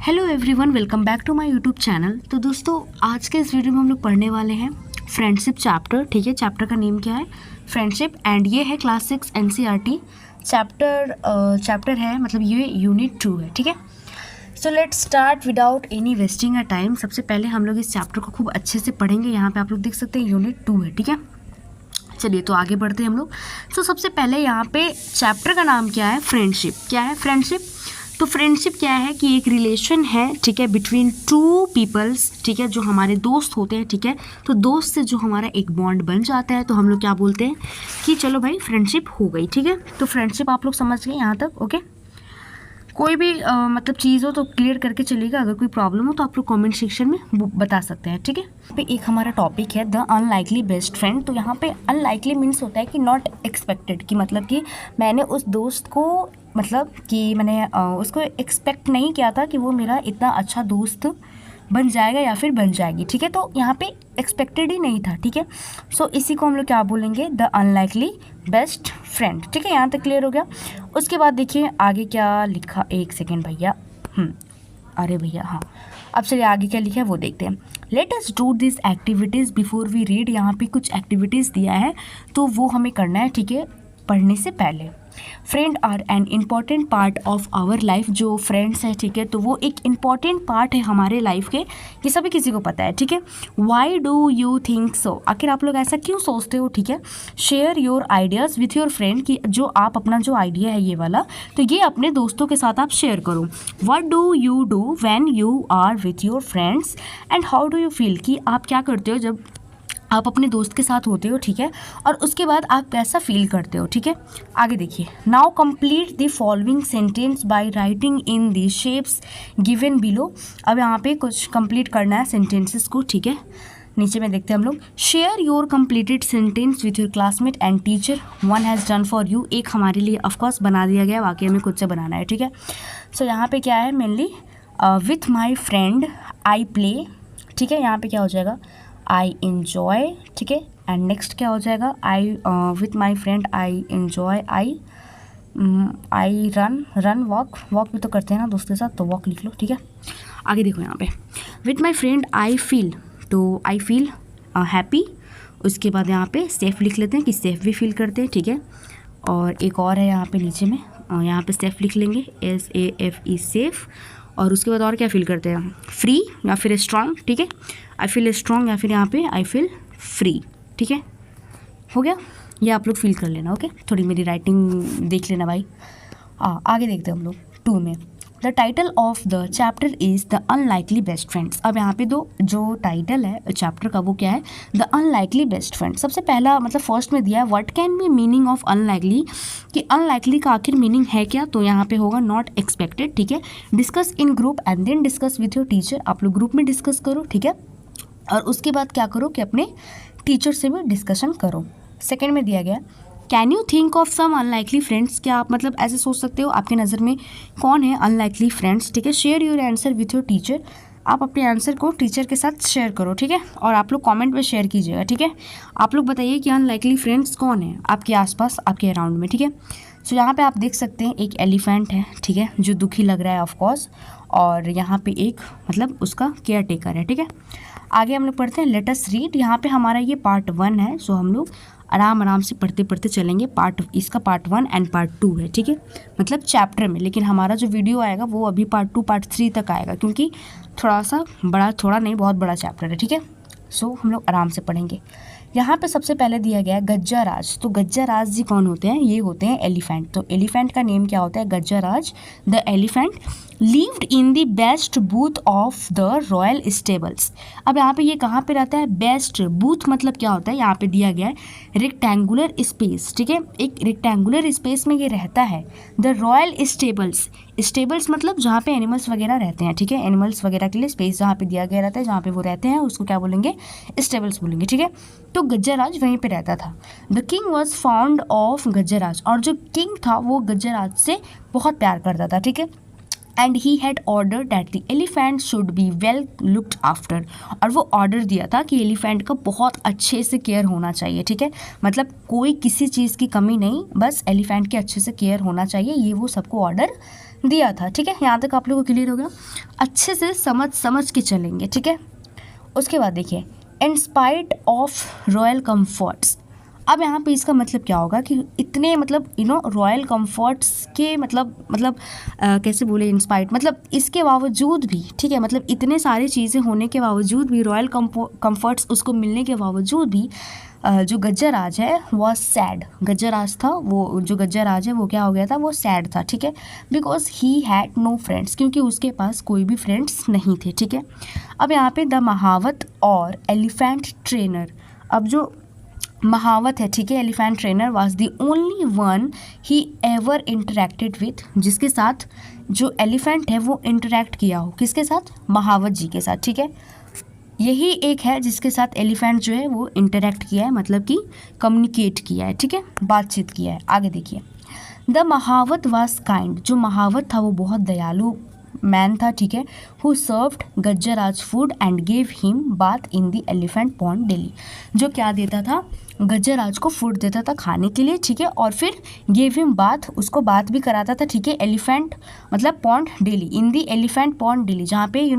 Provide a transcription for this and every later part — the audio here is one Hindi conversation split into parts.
Hello everyone, welcome back to my YouTube channel. तो दोस्तों आज के इस वीडियो में हम लोग पढ़ने वाले हैं फ्रेंडशिप चैप्टर। ठीक है, चैप्टर का नेम क्या है? फ्रेंडशिप। एंड ये है क्लास 6 एनसीईआरटी चैप्टर है, मतलब ये यूनिट 2 है। ठीक है, so let's start without any wasting a time. सबसे पहले हम लोग इस चैप्टर को खूब अच्छे से पढ़ेंगे। यहाँ पे आप लोग देख सकते हैं यूनिट 2 है। ठीक है, चलिए तो आगे बढ़ते हैं हम लोग। सो सबसे पहले यहाँ पे चैप्टर का नाम क्या है? फ्रेंडशिप। क्या है फ्रेंडशिप? तो फ्रेंडशिप क्या है कि एक रिलेशन है, ठीक है, बिटवीन टू पीपल्स, ठीक है, जो हमारे दोस्त होते हैं। ठीक है, तो दोस्त से जो हमारा एक बॉन्ड बन जाता है तो हम लोग क्या बोलते हैं कि चलो भाई फ्रेंडशिप हो गई। ठीक है, तो फ्रेंडशिप आप लोग समझ गए यहाँ तक? ओके, कोई भी मतलब चीज़ हो तो क्लियर करके चलिएगा। अगर कोई प्रॉब्लम हो तो आप लोग कमेंट सेक्शन में बता सकते हैं। ठीक है, पे एक हमारा टॉपिक है द अनलाइकली बेस्ट फ्रेंड। तो यहाँ पे अनलाइकली मीन्स होता है कि नॉट एक्सपेक्टेड, कि मतलब कि मैंने उस दोस्त को मतलब कि मैंने उसको एक्सपेक्ट नहीं किया था कि वो मेरा इतना अच्छा दोस्त बन जाएगा या फिर बन जाएगी। ठीक है, तो यहाँ पे एक्सपेक्टेड ही नहीं था। ठीक है, सो इसी को हम लोग क्या बोलेंगे? The unlikely best friend. ठीक है, यहाँ तक क्लियर हो गया। उसके बाद देखिए आगे क्या लिखा, एक सेकेंड भैया। अरे भैया हाँ, अब चलिए आगे क्या लिखा है वो देखते हैं। Let us do this activities before we read. यहाँ पे कुछ एक्टिविटीज़ दिया है तो वो हमें करना है। ठीक है, पढ़ने से पहले। Friend are an important part of our life. जो फ्रेंड्स है, ठीक है, तो वो एक इम्पॉर्टेंट पार्ट है हमारे लाइफ के, ये सभी किसी को पता है। ठीक है, why do you think so? आखिर आप लोग ऐसा क्यों सोचते हो? ठीक है, share your ideas with your friend, कि जो आप अपना जो आइडिया है ये वाला, तो ये अपने दोस्तों के साथ आप शेयर करो। What do you do when you are with your friends and how do you feel, कि आप क्या करते हो जब आप अपने दोस्त के साथ होते हो। ठीक है, और उसके बाद आप कैसा फील करते हो। ठीक है, आगे देखिए। Now complete the following sentence by writing in the shapes given below. अब यहाँ पे कुछ कंप्लीट करना है सेंटेंसेस को। ठीक है, नीचे में देखते हैं हम लोग। Share your completed sentence with your classmate and teacher. One has done for you, एक हमारे लिए ऑफकोर्स बना दिया गया, बाकी हमें खुद से बनाना है। ठीक है, सो यहाँ पे क्या है mainly with my friend I play. ठीक है, यहाँ पे क्या हो जाएगा? I enjoy. ठीक है, एंड नेक्स्ट क्या हो जाएगा? आई with my friend I enjoy, I run walk भी तो करते हैं ना दोस्त के साथ, तो वॉक लिख लो। ठीक है, आगे देखो यहाँ पे with my friend I feel, तो आई फील हैप्पी। उसके बाद यहाँ पे सेफ लिख लेते हैं कि सेफ भी फील करते हैं। ठीक है, और एक और है यहाँ पे नीचे में, यहाँ पे सेफ लिख लेंगे, SAFE सेफ। और उसके बाद और क्या फील करते हैं? फ्री या फिर स्ट्रांग। ठीक है, आई फील स्ट्रांग या फिर यहाँ पे आई फील फ्री। ठीक है, हो गया, ये आप लोग फील कर लेना। ओके, थोड़ी मेरी राइटिंग देख लेना भाई। आगे देखते हैं हम लोग 2 में। The title of the chapter is the unlikely best friends. अब यहाँ पे जो टाइटल है चैप्टर का वो क्या है? The unlikely best friend. सबसे पहला मतलब फर्स्ट में दिया है what can be meaning of unlikely, कि अनलाइकली का आखिर मीनिंग है क्या? तो यहाँ पे होगा नॉट एक्सपेक्टेड। ठीक है, discuss in group and then discuss with your teacher. आप लोग ग्रुप में डिस्कस करो। ठीक है, और उसके बाद क्या करो कि अपने टीचर से भी डिस्कशन करो। सेकेंड में दिया गया can you think of some unlikely friends. क्या आप मतलब ऐसे सोच सकते हो आपके नज़र में कौन है अनलाइकली फ्रेंड्स? ठीक है, share your answer with your teacher. आप अपने आंसर को टीचर के साथ शेयर करो। ठीक है, और आप लोग कमेंट में शेयर कीजिएगा। ठीक है, आप लोग बताइए कि अनलाइकली फ्रेंड्स कौन है आपके आसपास, आपके अराउंड में। ठीक है, सो यहाँ पे आप देख सकते हैं एक एलिफेंट है, ठीक है, जो दुखी लग रहा है ऑफकोर्स, और यहाँ पे एक मतलब उसका केयर टेकर है। ठीक है, आगे हम लोग पढ़ते हैं लेट अस रीड। यहाँ पे हमारा ये पार्ट 1 है, सो हम लोग आराम से पढ़ते पढ़ते चलेंगे। इसका पार्ट 1 एंड पार्ट 2 है। ठीक है, मतलब चैप्टर में, लेकिन हमारा जो वीडियो आएगा वो अभी पार्ट 2 पार्ट 3 तक आएगा, क्योंकि थोड़ा सा बड़ा, थोड़ा नहीं बहुत बड़ा चैप्टर है। ठीक है, सो हम लोग आराम से पढ़ेंगे। यहाँ पे सबसे पहले दिया गया है गज्जाराज। तो गज्जाराज जी कौन होते हैं? ये होते हैं एलिफेंट। तो एलिफेंट का नेम क्या होता है? Gajaraj. The elephant lived in the best booth of the royal stables. अब यहाँ पे ये कहाँ पे रहता है? बेस्ट बूथ मतलब क्या होता है? यहाँ पे दिया गया है रेक्टेंगुलर स्पेस। ठीक है, एक रेक्टेंगुलर स्पेस में ये रहता है। द रॉयल स्टेबल्स, स्टेबल्स मतलब जहाँ पे एनिमल्स वगैरह रहते हैं। ठीक है, एनिमल्स वगैरह के लिए स्पेस जहाँ पे दिया गया रहता है, जहाँ पे वो रहते हैं, उसको क्या बोलेंगे? स्टेबल्स बोलेंगे। ठीक है, तो गज्जाराज वहीं पे रहता था। The king was found of Gajaraj, और जो किंग था वो गज्जाराज से बहुत प्यार करता था। ठीक है, and he had order that the elephant should be well looked after. और वो ऑर्डर दिया था कि एलिफेंट का बहुत अच्छे से केयर होना चाहिए। ठीक है, मतलब कोई किसी चीज़ की कमी नहीं, बस एलिफेंट के अच्छे से केयर होना चाहिए, ये वो सबको ऑर्डर दिया था। ठीक है, यहाँ तक आप लोगों को क्लियर हो गया। अच्छे से समझ के चलेंगे। ठीक है, उसके बाद देखिए, in spite of royal comforts. अब यहाँ पे इसका मतलब क्या होगा कि इतने मतलब रॉयल कम्फर्ट्स के मतलब कैसे बोले, इंस्पायर्ड मतलब इसके बावजूद भी, ठीक है, मतलब इतने सारी चीज़ें होने के बावजूद भी, रॉयल कम्फर्ट्स उसको मिलने के बावजूद भी जो गज्जरराज है वो सैड, गज्जरराज था वो, जो गज्जरराज है वो क्या हो गया था, वो सैड था। ठीक है, because he had no friends, क्योंकि उसके पास कोई भी फ्रेंड्स नहीं थे। ठीक है, अब यहाँ पे द महावत और एलिफेंट ट्रेनर। अब जो महावत है, ठीक है, elephant trainer was the only one he ever interacted with, जिसके साथ जो एलिफेंट है वो इंटरेक्ट किया हो, किसके साथ, महावत जी के साथ। ठीक है, यही एक है जिसके साथ एलिफेंट जो है वो इंटरेक्ट किया है, मतलब कि कम्युनिकेट किया है। ठीक है, बातचीत किया है। आगे देखिए, द महावत वाज काइंड, जो महावत था वो बहुत दयालु मैन था। ठीक है, who served Gajaraj food and gave him bath in the elephant pond daily, जो क्या देता था, गज्जरराज को फूड देता था खाने के लिए। ठीक है, और फिर गेव हिम बाथ, उसको बात भी कराता था। ठीक है, एलिफेंट मतलब पॉन्ड डेली, इन दी एलिफेंट पॉन्ड डेली, जहाँ पे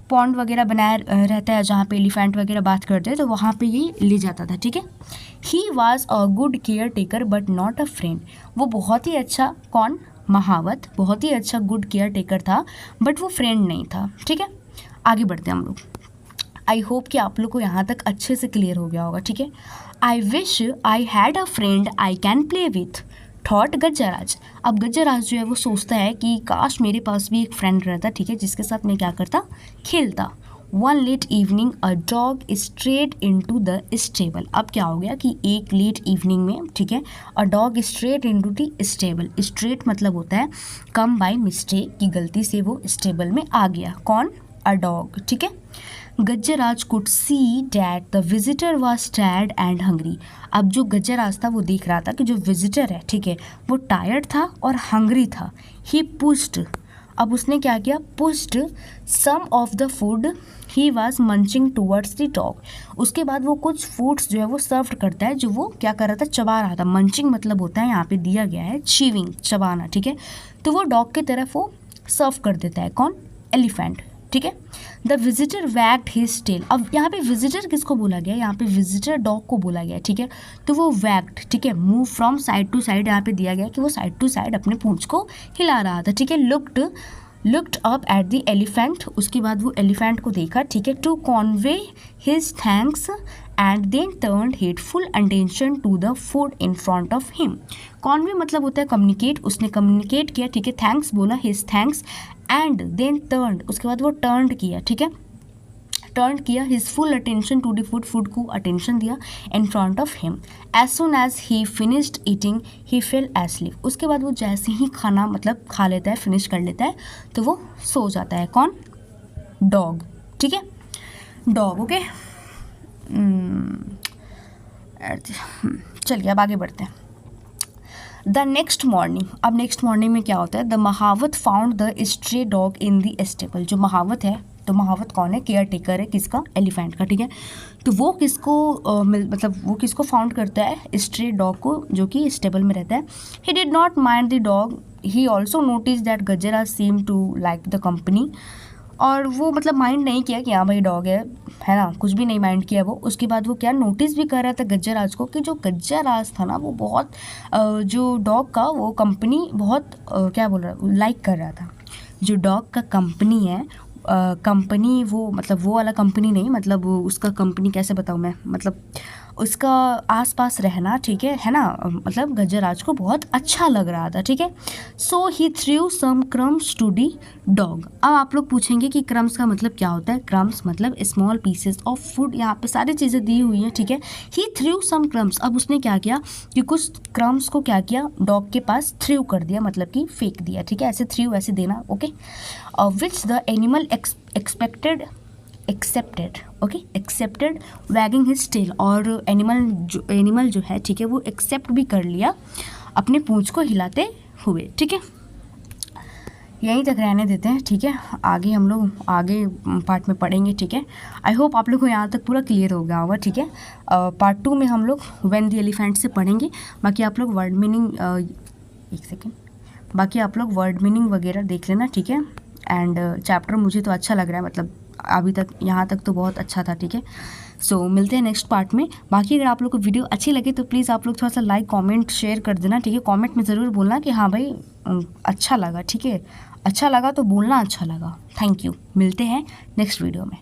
पॉन्ड वगैरह बनाया रहता है, जहाँ पे एलिफेंट वगैरह बात करते हैं, तो वहाँ पे ये ले जाता था। ठीक है, he was a good care taker but not a friend, वो बहुत ही अच्छा, कौन, महावत, बहुत ही अच्छा गुड केयर टेकर था, बट वो फ्रेंड नहीं था। ठीक है, आगे बढ़ते हैं हम लोग। आई होप कि आप लोग को यहाँ तक अच्छे से क्लियर हो गया होगा। ठीक है, I wish I had a friend I can play with, thought Gajaraj. अब गज्जरराज जो है वो सोचता है कि काश मेरे पास भी एक फ्रेंड रहता, ठीक है, जिसके साथ मैं क्या करता, खेलता। One let evening a dog straight into the stable. अब क्या हो गया कि एक लेट इवनिंग में, ठीक है, a dog straight into the stable, straight मतलब होता है कम बाय मिस्टेक, की गलती से वो स्टेबल में आ गया, कौन, अ डॉग। ठीक है, Gajaraj could see that the visitor was tired and hungry. अब जो गज्जरराज था वो देख रहा था कि जो विजिटर है, ठीक है, वो टायर्ड था और हंग्री था। ही पुश्ड, अब उसने क्या किया, pushed some of the food he was munching towards the dog. उसके बाद वो कुछ फूड्स जो है वो सर्व करता है, जो वो क्या कर रहा था, चबा रहा था। मंचिंग मतलब होता है, यहाँ पे दिया गया है चीविंग, चबाना। ठीक है, तो वो डॉग की तरफ वो सर्व कर देता है, कौन, एलिफेंट। ठीक है, the visitor wagged his tail. अब यहाँ पे विजिटर किसको बोला गया, यहाँ पे विजिटर डॉग को बोला गया। ठीक है, तो वो वैग्ड, ठीक है, move from side to side, यहाँ पे दिया गया कि वो साइड टू साइड अपने पूंछ को हिला रहा था। ठीक है, looked up at the elephant, उसके बाद वो एलिफेंट को देखा। ठीक है, to convey his thanks and then turned hateful attention to the food in front of him. Convey मतलब होता है कम्युनिकेट, उसने कम्युनिकेट किया। ठीक है, थैंक्स बोला, his thanks, and then turned, उसके बाद वो टर्न्ड किया। ठीक है, टर्न किया his full attention to the food, food को अटेंशन दिया in front of him. As soon as he finished eating he fell asleep. उसके बाद वो जैसे ही खाना मतलब खा लेता है, फिनिश कर लेता है, तो वो सो जाता है, कौन, डॉग। ठीक है, डॉग। ओके, चलिए अब आगे बढ़ते हैं। द नेक्स्ट मॉर्निंग, अब नेक्स्ट मॉर्निंग में क्या होता है, the mahout found the stray dog in the stable. जो महावत है, तो महावत कौन है, केयर टेकर है, किसका, एलिफेंट का। ठीक है, तो वो किसको मतलब वो किसको फाउंड करता है, स्ट्रे डॉग को, जो कि स्टेबल में रहता है। He did not mind the dog, he also notice that Gajaraj seem to like the company. और वो मतलब माइंड नहीं किया कि हाँ भाई डॉग है ना, कुछ भी नहीं माइंड किया वो। उसके बाद वो क्या नोटिस भी कर रहा था गज्जरराज को, कि जो गज्जरराज था ना वो बहुत जो डॉग का वो कंपनी बहुत क्या बोल रहा, लाइक कर रहा था। जो डॉग का कंपनी है, कंपनी वो मतलब वो वाला कंपनी नहीं, मतलब उसका कंपनी कैसे बताऊँ मैं, मतलब उसका आसपास रहना, ठीक है ना, मतलब गज्जरराज को बहुत अच्छा लग रहा था। ठीक है, so he threw some crumbs to the dog. अब आप लोग पूछेंगे कि क्रम्स का मतलब क्या होता है। क्रम्स मतलब स्मॉल पीसेस ऑफ फूड, यहाँ पे सारी चीज़ें दी हुई हैं। ठीक है, ही थ्रू सम क्रम्स, अब उसने क्या किया कि कुछ क्रम्स को क्या किया, डॉग के पास थ्रू कर दिया, मतलब कि फेंक दिया। ठीक है, ऐसे थ्रू ऐसे देना। Okay, which the animal accepted wagging his tail. और एनिमल जो है, ठीक है, वो एक्सेप्ट भी कर लिया अपने पूंछ को हिलाते हुए। ठीक है, यहीं तक रहने देते हैं। ठीक है, आगे हम लोग आगे पार्ट में पढ़ेंगे। ठीक है, आई होप आप लोग को यहाँ तक पूरा क्लियर हो गया होगा। ठीक है, पार्ट 2 में हम लोग व्हेन द एलिफेंट से पढ़ेंगे। बाकी आप लोग वर्ड मीनिंग एक सेकेंड, बाकी आप लोग वर्ड मीनिंग वगैरह देख लेना, ठीक है। एंड चैप्टर मुझे तो अच्छा लग रहा है, मतलब अभी तक यहाँ तक तो बहुत अच्छा था, ठीक है। सो मिलते हैं नेक्स्ट पार्ट में। बाकी अगर आप लोग को वीडियो अच्छी लगे तो प्लीज़ आप लोग थोड़ा सा लाइक कमेंट शेयर कर देना, ठीक है। कमेंट में ज़रूर बोलना कि हाँ भाई अच्छा लगा, ठीक है। अच्छा लगा तो बोलना अच्छा लगा। Thank you. मिलते हैं नेक्स्ट वीडियो में।